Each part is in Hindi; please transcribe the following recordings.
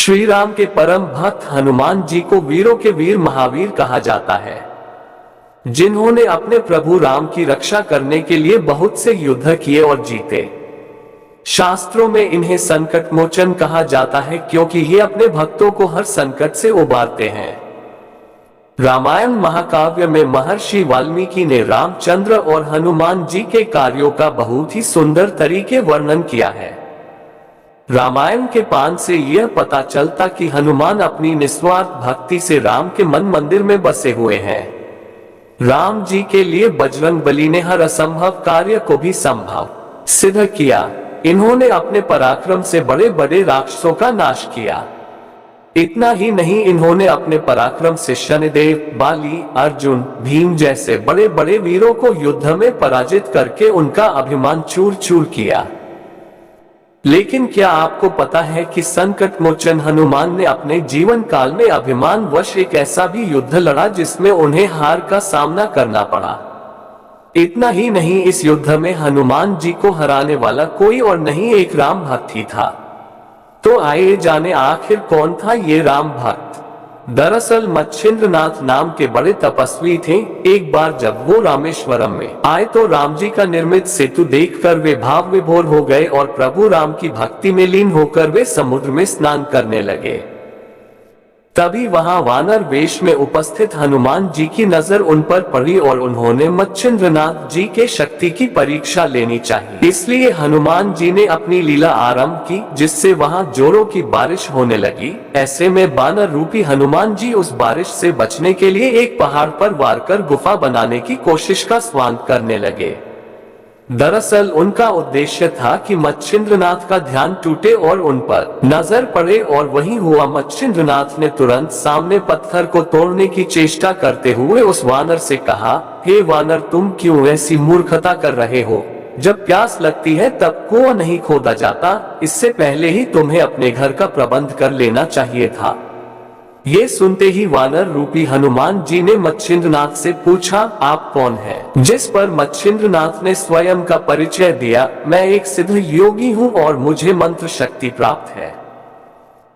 श्री राम के परम भक्त हनुमान जी को वीरों के वीर महावीर कहा जाता है, जिन्होंने अपने प्रभु राम की रक्षा करने के लिए बहुत से युद्ध किए और जीते। शास्त्रों में इन्हें संकट मोचन कहा जाता है, क्योंकि ये अपने भक्तों को हर संकट से उबारते हैं। रामायण महाकाव्य में महर्षि वाल्मीकि ने रामचंद्र और हनुमान जी के कार्यों का बहुत ही सुंदर तरीके वर्णन किया है। रामायण के पान से यह पता चलता कि हनुमान अपनी निस्वार्थ भक्ति से राम के मन मंदिर में बसे हुए हैं। राम जी के लिए बजरंगबली ने हर असंभव कार्य को भी संभव सिद्ध किया। इन्होंने अपने पराक्रम से बड़े बड़े राक्षसों का नाश किया। इतना ही नहीं, इन्होंने अपने पराक्रम से शनिदेव, बाली, अर्जुन, भीम जैसे बड़े बड़े वीरों को युद्ध में पराजित करके उनका अभिमान चूर चूर किया। लेकिन क्या आपको पता है कि संकट मोचन हनुमान ने अपने जीवन काल में अभिमान वश एक ऐसा भी युद्ध लड़ा जिसमें उन्हें हार का सामना करना पड़ा। इतना ही नहीं, इस युद्ध में हनुमान जी को हराने वाला कोई और नहीं, एक राम भक्त ही था। तो आइए जाने आखिर कौन था ये राम भक्त। दरअसल मच्छिंद्रनाथ नाम के बड़े तपस्वी थे। एक बार जब वो रामेश्वरम में आए तो राम जी का निर्मित सेतु देखकर वे भाव विभोर हो गए और प्रभु राम की भक्ति में लीन होकर वे समुद्र में स्नान करने लगे। तभी वहां वानर वेश में उपस्थित हनुमान जी की नजर उन पर पड़ी और उन्होंने मच्छिंद्रनाथ जी के शक्ति की परीक्षा लेनी चाहिए। इसलिए हनुमान जी ने अपनी लीला आरंभ की, जिससे वहां जोरों की बारिश होने लगी। ऐसे में वानर रूपी हनुमान जी उस बारिश से बचने के लिए एक पहाड़ पर वार कर गुफा बनाने की कोशिश का स्वांत करने लगे। दरअसल उनका उद्देश्य था कि मच्छिंद्रनाथ का ध्यान टूटे और उन पर नजर पड़े, और वही हुआ। मच्छिंद्रनाथ ने तुरंत सामने पत्थर को तोड़ने की चेष्टा करते हुए उस वानर से कहा, हे वानर, तुम क्यों ऐसी मूर्खता कर रहे हो? जब प्यास लगती है तब कुआं नहीं खोदा जाता। इससे पहले ही तुम्हें अपने घर का प्रबंध कर लेना चाहिए था। ये सुनते ही वानर रूपी हनुमान जी ने मच्छिंद्रनाथ से पूछा, आप कौन हैं? जिस पर मच्छिंद्रनाथ ने स्वयं का परिचय दिया, मैं एक सिद्ध योगी हूँ और मुझे मंत्र शक्ति प्राप्त है।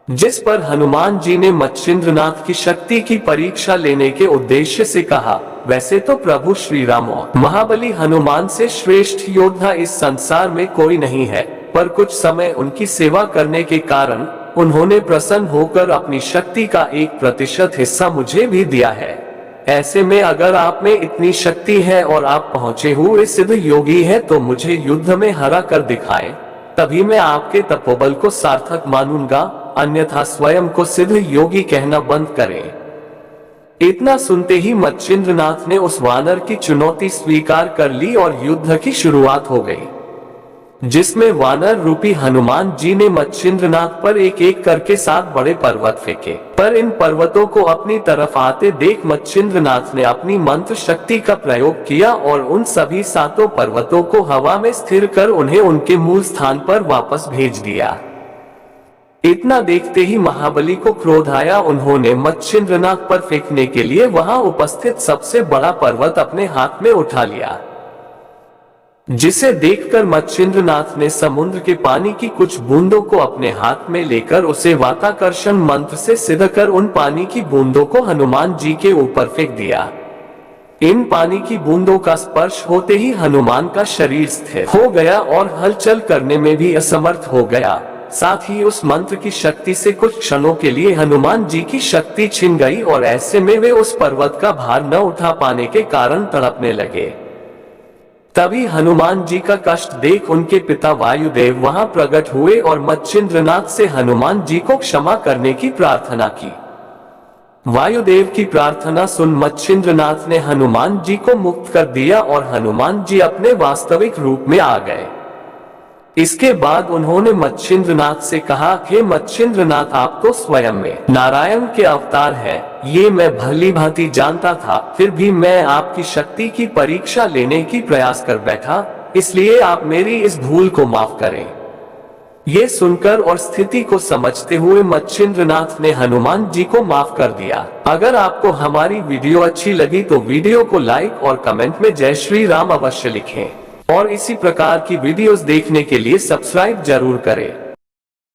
जिस पर हनुमान जी ने मच्छिंद्रनाथ की शक्ति की परीक्षा लेने के उद्देश्य से कहा, वैसे तो प्रभु श्री राम और महाबली हनुमान से श्रेष्ठ योद्धा इस संसार में कोई नहीं है, पर कुछ समय उनकी सेवा करने के कारण उन्होंने प्रसन्न होकर अपनी शक्ति का 1% हिस्सा मुझे भी दिया है। ऐसे में अगर आप में इतनी शक्ति है और आप पहुंचे हुए सिद्ध योगी है तो मुझे युद्ध में हरा कर दिखाए, तभी मैं आपके तपोबल को सार्थक मानूंगा, अन्यथा स्वयं को सिद्ध योगी कहना बंद करें। इतना सुनते ही मच्छिंद्रनाथ ने उस वानर की चुनौती स्वीकार कर ली और युद्ध की शुरुआत हो गई, जिसमें वानर रूपी हनुमान जी ने मच्छिंद्रनाथ पर एक एक करके 7 बड़े पर्वत फेंके। पर इन पर्वतों को अपनी तरफ आते देख मच्छिंद्रनाथ ने अपनी मंत्र शक्ति का प्रयोग किया और उन सभी 7 पर्वतों को हवा में स्थिर कर उन्हें उनके मूल स्थान पर वापस भेज दिया। इतना देखते ही महाबली को क्रोध आया। उन्होंने मच्छिंद्रनाथ पर फेंकने के लिए वहां उपस्थित सबसे बड़ा पर्वत अपने हाथ में उठा लिया, जिसे देखकर मच्छिंद्रनाथ ने समुद्र के पानी की कुछ बूंदों को अपने हाथ में लेकर उसे वाताकर्षण मंत्र से सिद्ध कर उन पानी की बूंदों को हनुमान जी के ऊपर फेंक दिया। इन पानी की बूंदों का स्पर्श होते ही हनुमान का शरीर स्थिर हो गया और हलचल करने में भी असमर्थ हो गया। साथ ही उस मंत्र की शक्ति से कुछ क्षणों के लिए हनुमान जी की शक्ति छिन गई और ऐसे में वे उस पर्वत का भार न उठा पाने के कारण तड़पने लगे। तभी हनुमान जी का कष्ट देख उनके पिता वायुदेव वहां प्रकट हुए और मच्छिंद्रनाथ से हनुमान जी को क्षमा करने की प्रार्थना की। वायुदेव की प्रार्थना सुन मच्छिंद्रनाथ ने हनुमान जी को मुक्त कर दिया और हनुमान जी अपने वास्तविक रूप में आ गए। इसके बाद उन्होंने मच्छिंद्रनाथ से कहा, हे मच्छिंद्रनाथ, आप तो स्वयं में नारायण के अवतार हैं। ये मैं भली भांति जानता था, फिर भी मैं आपकी शक्ति की परीक्षा लेने की प्रयास कर बैठा, इसलिए आप मेरी इस भूल को माफ करें। ये सुनकर और स्थिति को समझते हुए मच्छिंद्रनाथ ने हनुमान जी को माफ कर दिया। अगर आपको हमारी वीडियो अच्छी लगी तो वीडियो को लाइक और कमेंट में जय श्री राम अवश्य लिखें और इसी प्रकार की वीडियोस देखने के लिए सब्सक्राइब जरूर करें।